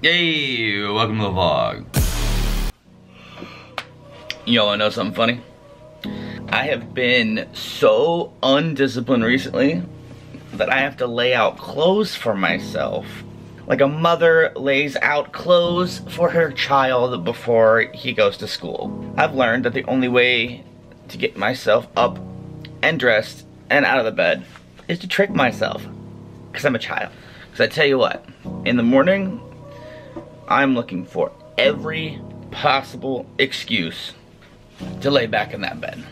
Yay, welcome to the vlog. Yo, wanna know something funny? I have been so undisciplined recently that I have to lay out clothes for myself. Like a mother lays out clothes for her child before he goes to school. I've learned that the only way to get myself up and dressed and out of the bed is to trick myself. Because I'm a child. Because I tell you what, in the morning, I'm looking for every possible excuse to lay back in that bed.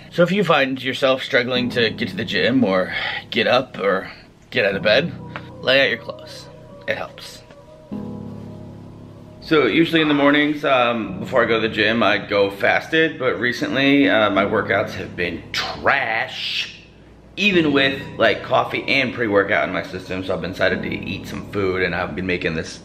So if you find yourself struggling to get to the gym or get up or get out of bed, lay out your clothes. It helps. So usually in the mornings, before I go to the gym, I go fasted, but recently my workouts have been trash. Even with like coffee and pre-workout in my system, so I've been decided to eat some food, and I've been making this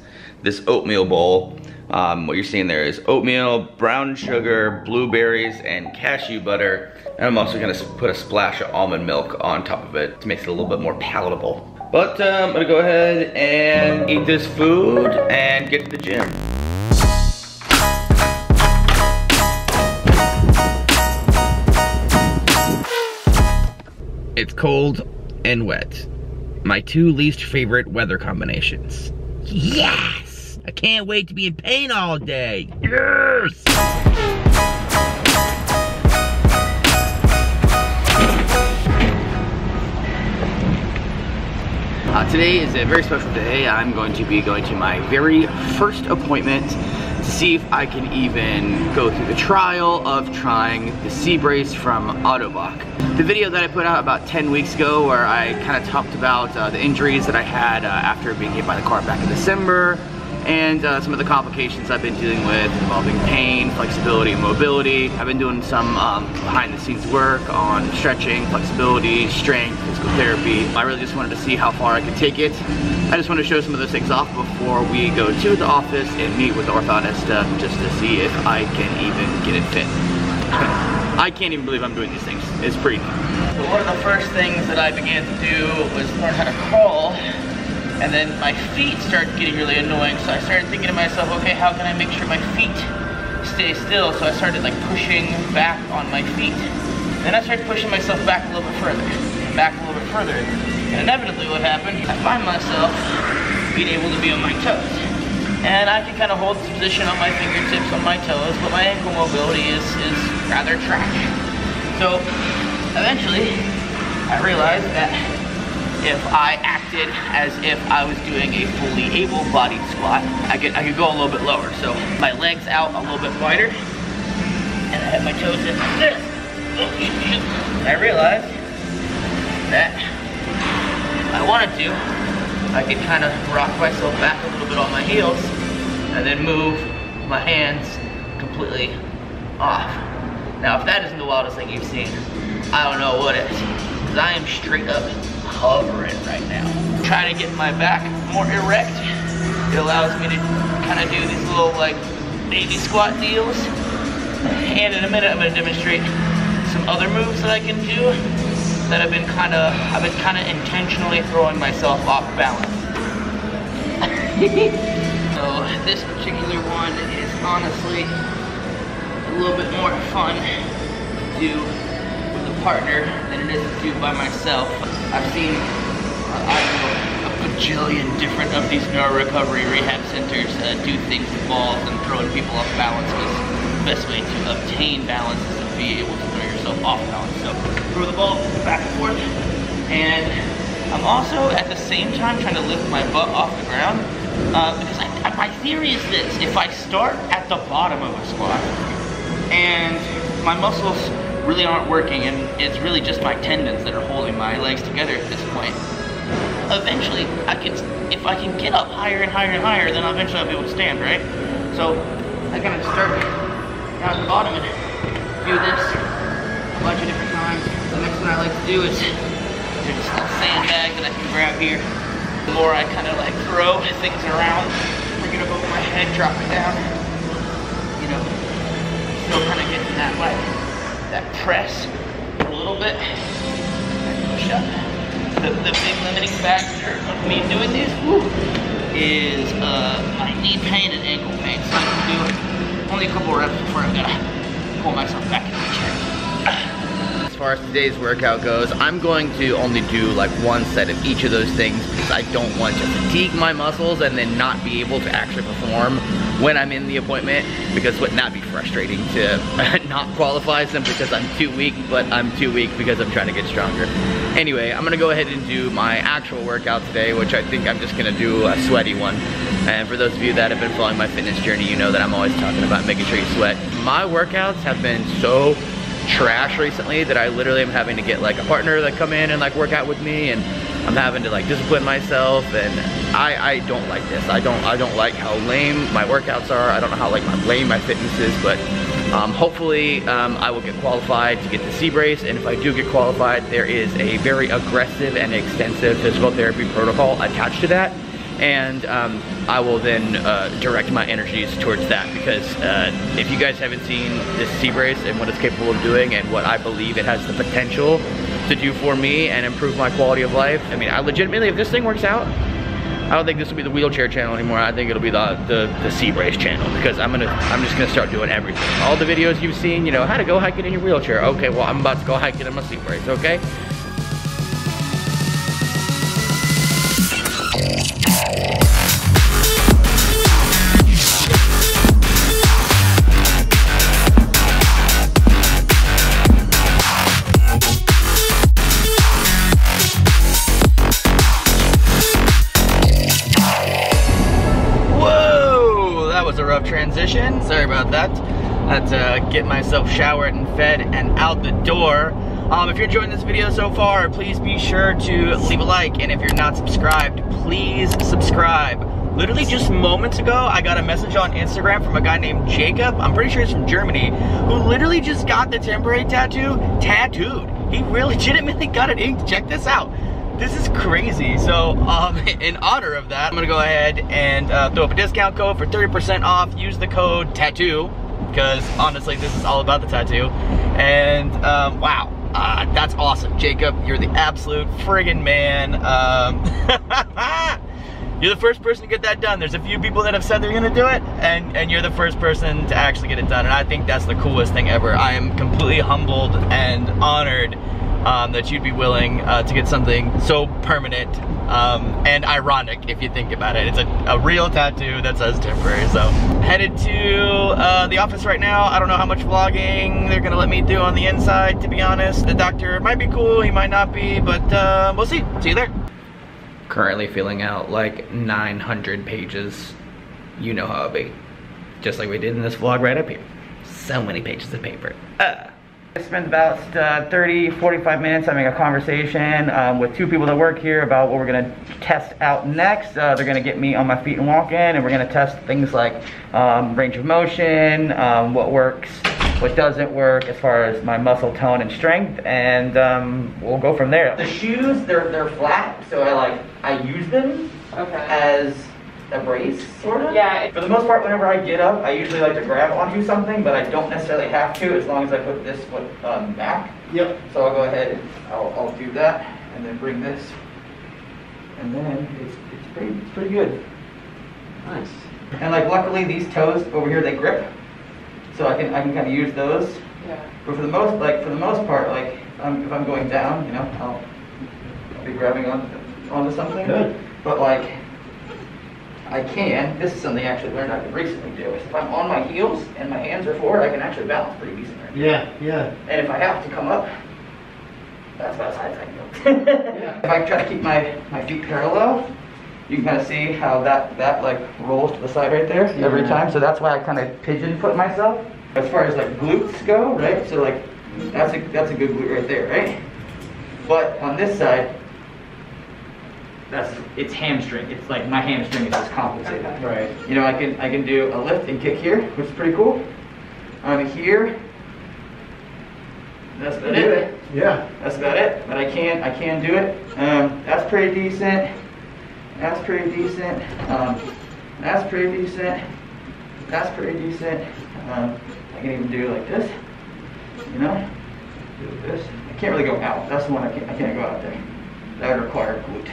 oatmeal bowl. What you're seeing there is oatmeal, brown sugar, blueberries, and cashew butter. And I'm also gonna put a splash of almond milk on top of it to make it a little bit more palatable. But I'm gonna go ahead and eat this food and get to the gym. It's cold and wet. My two least favorite weather combinations. Yes! I can't wait to be in pain all day. Yes! Today is a very special day. I'm going to be going to my very first appointment to see if I can even go through the trial of trying the C-Brace from Ottobock. The video that I put out about 10 weeks ago where I kind of talked about the injuries that I had after being hit by the car back in December, and some of the complications I've been dealing with involving pain, flexibility, and mobility. I've been doing some behind the scenes work on stretching, flexibility, strength, physical therapy. I really just wanted to see how far I could take it. I just want to show some of those things off before we go to the office and meet with the orthodontist just to see if I can even get it fit. I can't even believe I'm doing these things. It's pretty neat. So one of the first things that I began to do was learn how to crawl. And then my feet started getting really annoying, so I started thinking to myself, okay, how can I make sure my feet stay still? So I started like pushing back on my feet. Then I started pushing myself back a little bit further, and back a little bit further. And inevitably what happened, I find myself being able to be on my toes. And I can kind of hold this position on my fingertips, on my toes, but my ankle mobility is rather trash. So eventually, I realized that if I acted as if I was doing a fully able-bodied squat, I could go a little bit lower. So my legs out a little bit wider, and I have my toes in like this. I realized that if I wanted to, I could kind of rock myself back a little bit on my heels, and then move my hands completely off. Now, if that isn't the wildest thing you've seen, I don't know what is, because I am straight up hovering right now. Trying to get my back more erect. It allows me to kind of do these little like baby squat deals. And in a minute, I'm going to demonstrate some other moves that I can do that I've been kind of intentionally throwing myself off balance. So this particular one is honestly a little bit more fun to do with a partner than it is to do by myself. I've seen a bajillion different of these neuro recovery rehab centers do things with balls and throwing people off balance, because the best way to obtain balance is to be able to throw yourself off balance. So throw the ball back and forth, and I'm also at the same time trying to lift my butt off the ground, because my theory is this: if I start at the bottom of a squat and my muscles really aren't working, and it's really just my tendons that are holding my legs together at this point, eventually if I can get up higher and higher and higher, then eventually I'll be able to stand, right? So I kind of start down at the bottom and do this a bunch of different times. The next one I like to do is there's this little sandbag that I can grab here. The more I kind of like throw things around, bring it up over my head, drop it down, you know, still kind of getting that like that press a little bit, and push up. The big limiting factor of me doing these is my knee knee pain and ankle pain, so I can do only a couple reps before I'm gonna pull myself back into the chair. As far as today's workout goes, I'm going to only do like one set of each of those things because I don't want to fatigue my muscles and then not be able to actually perform when I'm in the appointment, because wouldn't that be frustrating to not qualify simply because I'm too weak, but I'm too weak because I'm trying to get stronger. Anyway, I'm gonna go ahead and do my actual workout today, which I think I'm just gonna do a sweaty one. And for those of you that have been following my fitness journey, you know that I'm always talking about making sure you sweat. My workouts have been so trash recently that I literally am having to get like a partner that come in and like work out with me, and I'm having to like discipline myself, and I don't like this. I don't like how lame my workouts are. I don't know how like lame my fitness is, but hopefully I will get qualified to get the C-brace, and if I do get qualified, there is a very aggressive and extensive physical therapy protocol attached to that. And I will then direct my energies towards that, because if you guys haven't seen this C-brace and what it's capable of doing and what I believe it has the potential to do for me and improve my quality of life, I mean, I legitimately, if this thing works out, I don't think this will be the wheelchair channel anymore. I think it'll be the C-brace channel, because I'm just gonna start doing everything. All the videos you've seen, you know, how to go hiking in your wheelchair. Okay, well, I'm about to go hiking in my C-brace, okay? Transition, sorry about that. I had to get myself showered and fed and out the door. If you're enjoying this video so far, please be sure to leave a like, and if you're not subscribed, please subscribe. Literally just moments ago, I got a message on Instagram from a guy named Jacob, I'm pretty sure he's from Germany, who literally just got the temporary tattoo tattooed. He really legitimately got it inked. Check this out. This is crazy. So in honor of that, I'm gonna go ahead and throw up a discount code for 30% off. Use the code TATTOO, because honestly this is all about the tattoo. And wow, that's awesome. Jacob, you're the absolute friggin' man. You're the first person to get that done. There's a few people that have said they're gonna do it, and you're the first person to actually get it done, and I think that's the coolest thing ever. I am completely humbled and honored that you'd be willing to get something so permanent and ironic, if you think about it. It's a real tattoo that says temporary. So headed to the office right now. I don't know how much vlogging they're gonna let me do on the inside, to be honest. The doctor might be cool, he might not be, but we'll see. See you there. Currently filling out like 900 pages. You know how it'll be. Just like we did in this vlog right up here. So many pages of paper. I spent about 30-45 minutes having a conversation with two people that work here about what we're gonna test out next. They're gonna get me on my feet and walk in, and we're gonna test things like range of motion, what works, what doesn't work as far as my muscle tone and strength, and we'll go from there. The shoes, they're flat, so I use them as a brace, sort of. Yeah. For the most part, whenever I get up, I usually like to grab onto something, but I don't necessarily have to as long as I put this foot back. Yep. So I'll go ahead and I'll do that, and then bring this, and then it's pretty good. Nice. And like luckily these toes over here, they grip, so I can kind of use those. Yeah. But for the most part, like if I'm going down, you know, I'll be grabbing onto something. Good. But like, this is something I actually learned I could recently do. If I'm on my heels and my hands are forward, I can actually balance pretty decent right now. Yeah, yeah. And if I have to come up, that's about as high as I can go. Yeah. If I try to keep my feet parallel, you can kind of see how that like rolls to the side right there every time. So that's why I kind of pigeon put myself. As far as like glutes go, right? So like that's a good glute right there, right? But on this side, it's hamstring. It's like my hamstring is just compensated. Okay. Right. You know, I can do a lift and kick here, which is pretty cool. Here, that's about it. Yeah. That's about it. But I can do it. That's pretty decent. That's pretty decent. That's pretty decent. That's pretty decent. I can even do like this. You know, do this. I can't really go out. That's the one I can't go out there. That would require a glute.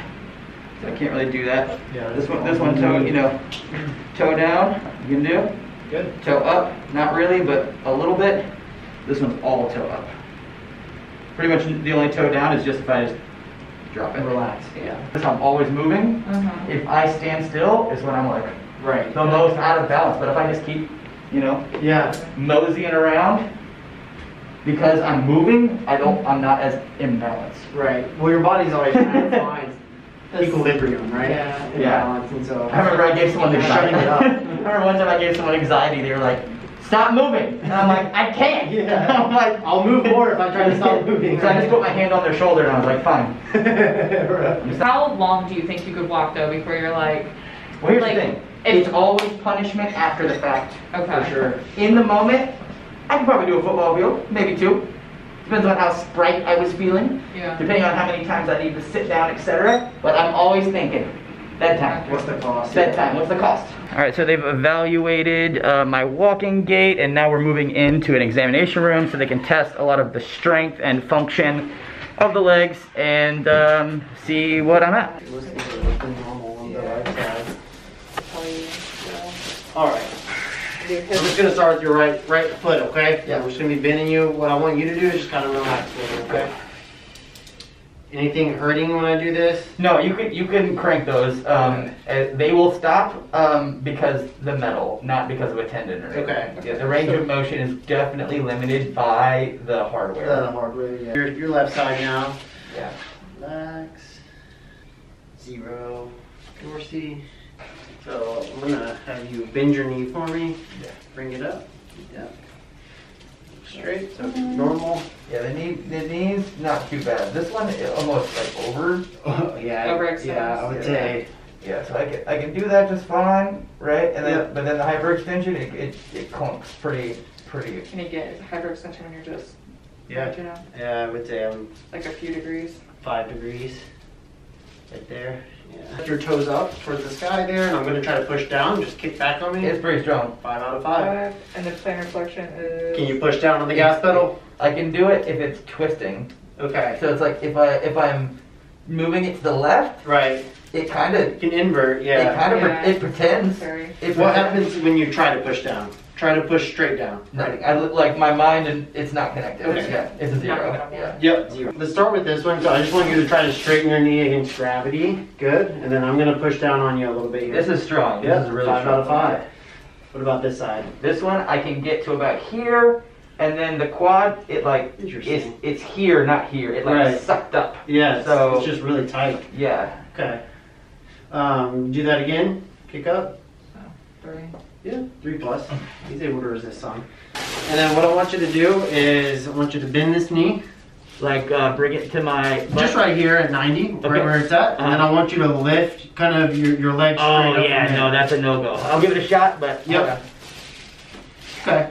so I can't really do that. Yeah. This one toe, you know, toe down, you can do. Good. Toe up, not really, but a little bit. This one's all toe up. Pretty much the only toe down is just if I just drop it. Relax. Yeah. Because I'm always moving. If I stand still is when I'm like Right. the most out of balance. But if I just keep, you know, Yeah. moseying around, because I'm moving, I'm not as imbalanced. Right. Well, your body's always trying to find equilibrium, right? Yeah. And Yeah. balance, and so. I remember I gave someone anxiety. Shutting it up. I remember one time I gave someone anxiety. They were like, "Stop moving," and I'm like, "I can't." Yeah. I'm like, I'll move more if I try to stop moving. So I just put my hand on their shoulder and I was like, "Fine." Right. How long do you think you could walk though before you're like, Well, here's Like, the thing. if- It's always punishment after the fact. okay. For sure. In the moment, I could probably do a football field, maybe 2. Depends on how sprite I was feeling, Yeah. depending on how many times I need to sit down, etc. But I'm always thinking, bedtime. What's the cost? Bedtime, what's the cost? All right, so they've evaluated my walking gait, and now we're moving into an examination room so they can test a lot of the strength and function of the legs and see what I'm at. Listen to the normal on the right side. All right. I'm just gonna start with your right foot, okay? Yeah. We're just gonna be bending you. What I want you to do is just kind of relax a little, okay? Anything hurting when I do this? No, you can crank those. They will stop because the metal, not because of a tendon or anything. Okay. Yeah, the range of motion is definitely limited by the hardware. The hardware, yeah. Your left side now. Yeah. Relax. 0. Dorsey. So I'm gonna have you bend your knee for me. Yeah. Bring it up. Yeah. Straight. So normal. Yeah, the knees not too bad. This one is almost like over. Oh, yeah. Overextended. Yeah, I would say. Yeah, so I can do that just fine, right? And then Yeah. but then the hyperextension it clunks pretty. Can you get hyperextension when you're just, Yeah. you know, Yeah, I would say I'm like a few degrees? 5 degrees. Right there. Yeah. Lift your toes up towards the sky there, and I'm gonna try to push down. Just kick back on me. It's pretty strong. 5 out of 5. And the plantar flexion is. Can you push down on the gas pedal? I can do it if it's twisting. Okay. So it's like if I'm moving it to the left, Right. it kind of You can invert. Yeah. it kind of Yeah. it pretends. Sorry. It What pretends. happens when you try to push down? Try to push straight down. Nothing. I look like my mind and it's not connected. Okay. Yeah, it's a 0. Not gonna Yeah. Yep. 0. Let's start with this one. So I just want you to try to straighten your knee against gravity. Good. And then I'm gonna push down on you a little bit here. This is strong. Yep. This is really 5 strong. out of 5. What about this side? This one I can get to about here, and then the quad it like Interesting. it's here, not here. It like Right. sucked up. Yeah. So- It's just really tight. Yeah. Okay. Do that again. Kick up. 3. Yeah, 3 plus. He's able to resist some. And then what I want you to do is I want you to bend this knee. Like bring it to my Just right here at 90, right Okay. where it's at. And then I want you to lift kind of your legs straight Oh up. yeah, from no, there. that's a no go. I'll give it a shot, but Yep. Okay.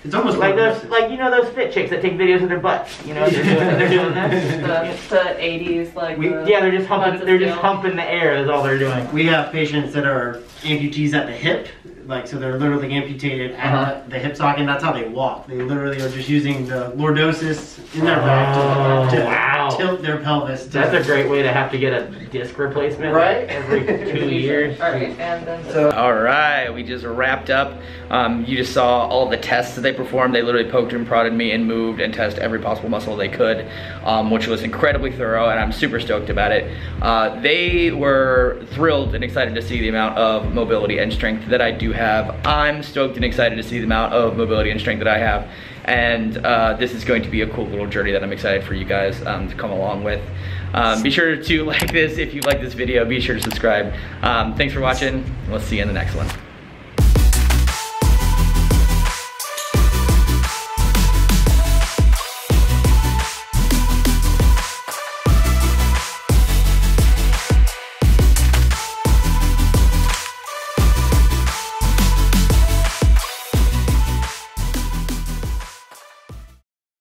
It's almost like those, like you know those fit chicks that take videos of their butts. You know, they're doing this. The 80s, like. Yeah, they're just humping. Lots of They're just skill. humping the air. That's all they're doing. We have patients that are amputees at the hip, like so they're literally amputated at the hip socket, and that's how they walk. They literally are just using the lordosis in their back to wow. tilt their pelvis. That's a great way to have to get a disc replacement, Right? Every 2 years. Alright, and then. All right, we just wrapped up. You just saw all the tests that they performed. They literally poked and prodded me and moved and tested every possible muscle they could, which was incredibly thorough, and I'm super stoked about it. They were thrilled and excited to see the amount of mobility and strength that I do have. I'm stoked and excited to see the amount of mobility and strength that I have. And this is going to be a cool little journey that I'm excited for you guys to come along with. Be sure to like this if you like this video. Be sure to subscribe. Thanks for watching. We'll see you in the next one.